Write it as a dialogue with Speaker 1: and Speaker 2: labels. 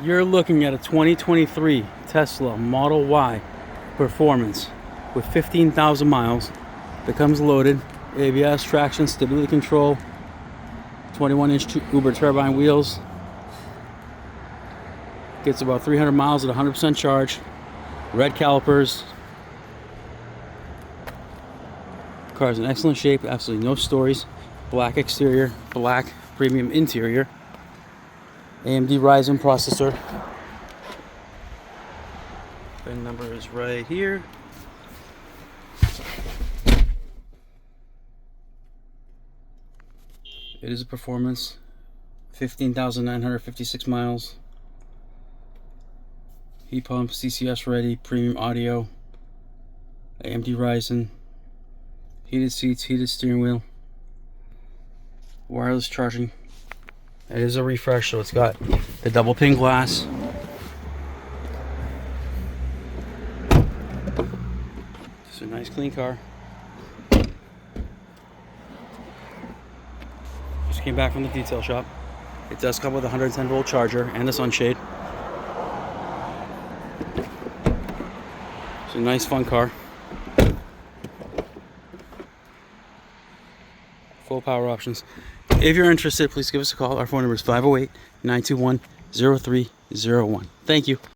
Speaker 1: You're looking at a 2023 Tesla Model Y Performance with 15,000 miles that comes loaded, ABS, traction, stability control, 21-inch Uberturbine wheels. Gets about 300 miles at 100% charge. Red calipers. Car's in excellent shape, absolutely no stories. Black exterior, black premium interior. AMD Ryzen processor. VIN number is right here. It is a performance. 15,956 miles. Heat pump, CCS ready, premium audio, AMD Ryzen, heated seats, heated steering wheel, wireless charging. It is a refresh, so it's got the double pane glass. It's a nice clean car. Just came back from the detail shop. It does come with a 110-volt charger and a sunshade. It's a nice fun car. Full power options. If you're interested, please give us a call. Our phone number is 508-921-0301. Thank you.